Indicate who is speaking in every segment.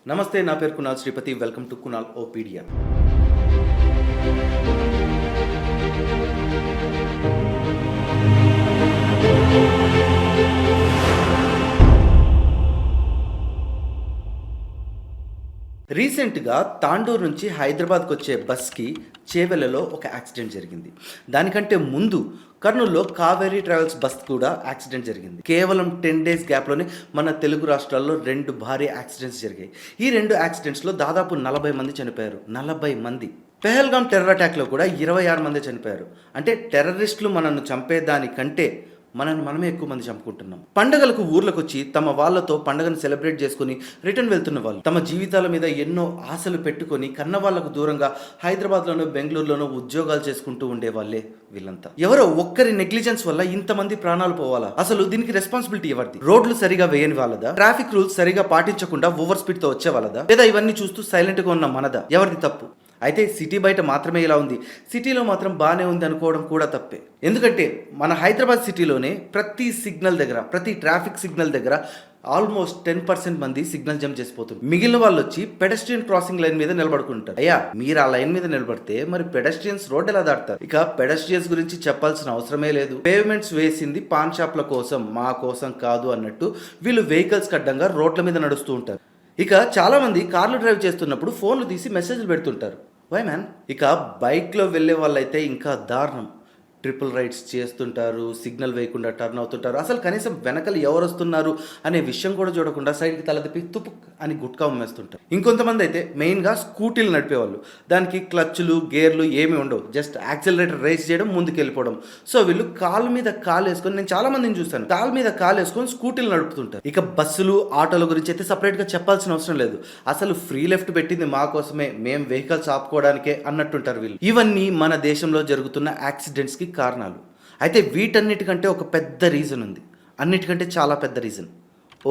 Speaker 1: నమస్తే, నా పేరు Kunal Sripathi. Welcome to Kunalopedia. రీసెంట్గా తాండూరు నుంచి హైదరాబాద్కి వచ్చే బస్కి చేవెలలో ఒక యాక్సిడెంట్ జరిగింది. దానికంటే ముందు కర్నూలులో కావేరీ ట్రావెల్స్ బస్ కూడా యాక్సిడెంట్ జరిగింది. కేవలం 10 days గ్యాప్లోనే మన తెలుగు రాష్ట్రాల్లో 2 భారీ యాక్సిడెంట్స్ జరిగాయి. ఈ 2 యాక్సిడెంట్స్లో దాదాపు 40 మంది చనిపోయారు. 40 మంది. పెహల్గాం టెర్రర్ అటాక్లో కూడా 26 మంది చనిపోయారు. అంటే టెర్రరిస్టులు మనల్ని చంపేదానికంటే మనమే ఎక్కువ మంది చంపుకుంటున్నాం. పండుగలకు ఊర్లకు వచ్చి తమ వాళ్ళతో పండుగను సెలబ్రేట్ చేసుకుని రిటర్న్ వెళ్తున్న వాళ్ళు తమ జీవితాల మీద ఎన్నో ఆశలు పెట్టుకొని కన్న వాళ్ళకు దూరంగా హైదరాబాద్లోనో బెంగళూరులోనో ఉద్యోగాలు చేసుకుంటూ ఉండే వాళ్ళే వీళ్ళంతా. ఎవరో ఒక్కరి నెగ్లిజెన్స్ వల్ల ఇంతమంది ప్రాణాలు పోవాలా? అసలు దీనికి రెస్పాన్సిబిలిటీ ఎవరిది? రోడ్లు సరిగా వేయని వాళ్ళదా? ట్రాఫిక్ రూల్స్ సరిగా పాటించకుండా ఓవర్ స్పీడ్ తో వచ్చే వాళ్ళదా? లేదా ఇవన్నీ చూస్తూ సైలెంట్ గా ఉన్న మనదా? ఎవరిది తప్పు? అయితే సిటీ బయట మాత్రమే ఇలా ఉంది, సిటీలో మాత్రం బాగానే ఉంది అనుకోవడం కూడా తప్పే. ఎందుకంటే మన హైదరాబాద్ సిటీలోనే ప్రతి సిగ్నల్ దగ్గర, ప్రతి ట్రాఫిక్ సిగ్నల్ దగ్గర ఆల్మోస్ట్ 10% మంది సిగ్నల్ జంప్ చేసిపోతుంది. మిగిలిన వాళ్ళు వచ్చి పెడస్ట్రియన్ క్రాసింగ్ లైన్ మీద నిలబడుకుంటారు. అయ్యా, మీరు ఆ లైన్ మీద నిలబడితే మరి పెడస్ట్రియన్స్ రోడ్ ఎలా దాటుతారు? ఇక పెడస్ట్రియన్స్ గురించి చెప్పాల్సిన అవసరమే లేదు. పేమెంట్స్ వేసింది పాన్ షాప్ల కోసం, మా కోసం కాదు అన్నట్టు వీళ్ళు వెహికల్స్ అడ్డంగా రోడ్ల మీద నడుస్తూ ఉంటారు. ఇక చాలా మంది కార్లు డ్రైవ్ చేస్తున్నప్పుడు ఫోన్లు తీసి మెసేజ్లు పెడుతుంటారు. Why man? ఇక బైక్లో వెళ్ళే వాళ్ళైతే ఇంకా దారుణం. ట్రిపుల్ రైడ్స్ చేస్తుంటారు, సిగ్నల్ వేయకుండా టర్న్ అవుతుంటారు. అసలు కనీసం వెనకలు ఎవరు వస్తున్నారు అనే విషయం కూడా చూడకుండా సైడ్కి తల తిప్పి తుపుక్ అని గుట్కా ఉమ్మేస్తుంటారు. ఇంకొంతమంది అయితే మెయిన్గా స్కూటీలు నడిపేవాళ్ళు. దానికి క్లచ్లు, గేర్లు ఏమి ఉండవు, జస్ట్ యాక్సిలరేటర్ రేస్ చేయడం, ముందుకు వెళ్ళిపోవడం. సో వీళ్ళు కాలు మీద కాలు వేసుకొని, నేను చాలా మందిని చూస్తాను, కాలు మీద కాలు వేసుకొని స్కూటీలు నడుపుతుంటారు. ఇక బస్సులు, ఆటోల గురించి అయితే సపరేట్గా చెప్పాల్సిన అవసరం లేదు. అసలు ఫ్రీ లెఫ్ట్ పెట్టింది మా కోసమే, మేము వెహికల్స్ ఆపుకోవడానికే అన్నట్టుంటారు వీళ్ళు. ఇవన్నీ మన దేశంలో జరుగుతున్న యాక్సిడెంట్స్కి కారణాలు. అయితే వీటన్నిటికంటే ఒక పెద్ద రీజన్ ఉంది, అన్నిటికంటే చాలా పెద్ద రీజన్: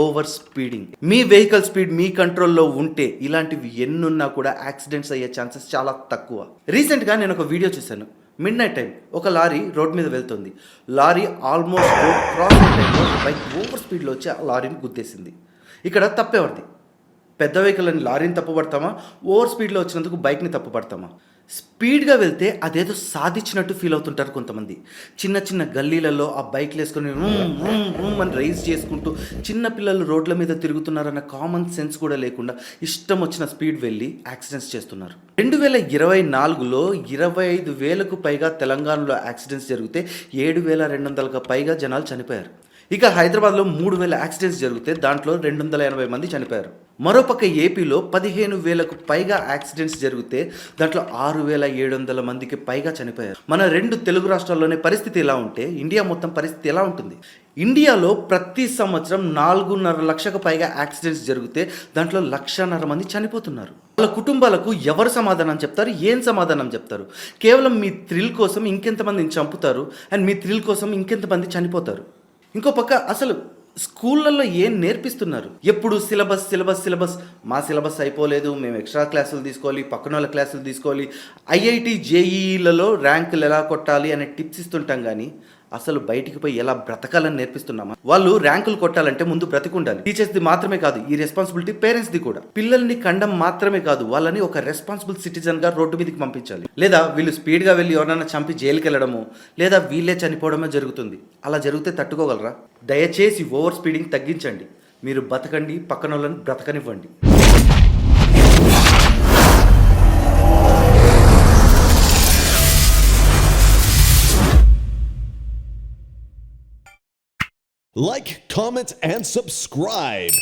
Speaker 1: ఓవర్ స్పీడింగ్. మీ వెహికల్ స్పీడ్ మీ కంట్రోల్లో ఉంటే ఇలాంటివి ఎన్నున్నా కూడా యాక్సిడెంట్స్ అయ్యే ఛాన్సెస్ చాలా తక్కువ. రీసెంట్గా నేను ఒక వీడియో చూశాను. మిడ్ నైట్ టైం ఒక లారీ రోడ్ మీద వెళ్తుంది. లారీ ఆల్మోస్ట్ రోడ్ క్రాస్ టైంలో బైక్ ఓవర్ స్పీడ్లో వచ్చి ఆ లారీని గుద్దేసింది. ఇక్కడ తప్పెవరిది? పెద్ద వెహికల్ అని లారీని తప్పుపడతామా? ఓవర్ స్పీడ్లో వచ్చినందుకు బైక్ని తప్పుపడతామా? స్పీడ్గా వెళ్తే అదేదో సాధించినట్టు ఫీల్ అవుతుంటారు కొంతమంది. చిన్న చిన్న గల్లీలలో ఆ బైక్లు వేసుకొని అని రైజ్ చేసుకుంటూ చిన్న పిల్లలు రోడ్ల మీద తిరుగుతున్నారన్న కామన్ సెన్స్ కూడా లేకుండా ఇష్టం వచ్చిన స్పీడ్ వెళ్ళి యాక్సిడెంట్స్ చేస్తున్నారు. 2024లో 25,000కు పైగా తెలంగాణలో యాక్సిడెంట్స్ జరిగితే 7,200కు పైగా జనాలు చనిపోయారు. ఇక హైదరాబాద్లో 3,000 యాక్సిడెంట్స్ జరిగితే దాంట్లో 280 మంది చనిపోయారు. మరోపక్క ఏపీలో 15,000కు పైగా యాక్సిడెంట్స్ జరిగితే దాంట్లో 6,700 మందికి పైగా చనిపోయారు. మన 2 తెలుగు రాష్ట్రాల్లోనే పరిస్థితి ఎలా ఉంటే ఇండియా మొత్తం పరిస్థితి ఎలా ఉంటుంది? ఇండియాలో ప్రతి సంవత్సరం 4.5 లక్షకు పైగా యాక్సిడెంట్స్ జరిగితే దాంట్లో 1.5 మంది చనిపోతున్నారు. వాళ్ళ కుటుంబాలకు ఎవరు సమాధానం చెప్తారు? ఏం సమాధానం చెప్తారు? కేవలం మీ థ్రిల్ కోసం ఇంకెంతమందిని చంపుతారు, అండ్ మీ థ్రిల్ కోసం ఇంకెంతమంది చనిపోతారు. ఇంకో పక్క అసలు స్కూళ్ళల్లో ఏం నేర్పిస్తున్నారు? ఎప్పుడు సిలబస్ సిలబస్ సిలబస్. మా సిలబస్ అయిపోలేదు, మేము ఎక్స్ట్రా క్లాసులు తీసుకోవాలి, పక్కన వాళ్ళ క్లాసులు తీసుకోవాలి, ఐఐటి జేఈలలో ర్యాంకులు ఎలా కొట్టాలి అనే టిప్స్ ఇస్తుంటాం. కానీ అసలు బయటికి పోయి ఎలా బ్రతకాలని నేర్పిస్తున్నామా? వాళ్ళు ర్యాంకులు కొట్టాలంటే ముందు బ్రతికుండాలి. టీచర్స్ది మాత్రమే కాదు, ఈ రెస్పాన్సిబిలిటీ పేరెంట్స్ది కూడా. పిల్లల్ని కండం మాత్రమే కాదు, వాళ్ళని ఒక రెస్పాన్సిబుల్ సిటిజన్ గా రోడ్డు మీదకి పంపించాలి. లేదా వీళ్ళు స్పీడ్గా వెళ్ళి ఎవరైనా చంపి జైలుకి వెళ్ళడము, లేదా వీళ్ళే చనిపోవడమే జరుగుతుంది. అలా జరిగితే తట్టుకోగలరా? దయచేసి ఓవర్ స్పీడింగ్ తగ్గించండి. మీరు బతకండి, పక్కన వాళ్ళని బ్రతకనివ్వండి.
Speaker 2: Like, comment, and subscribe.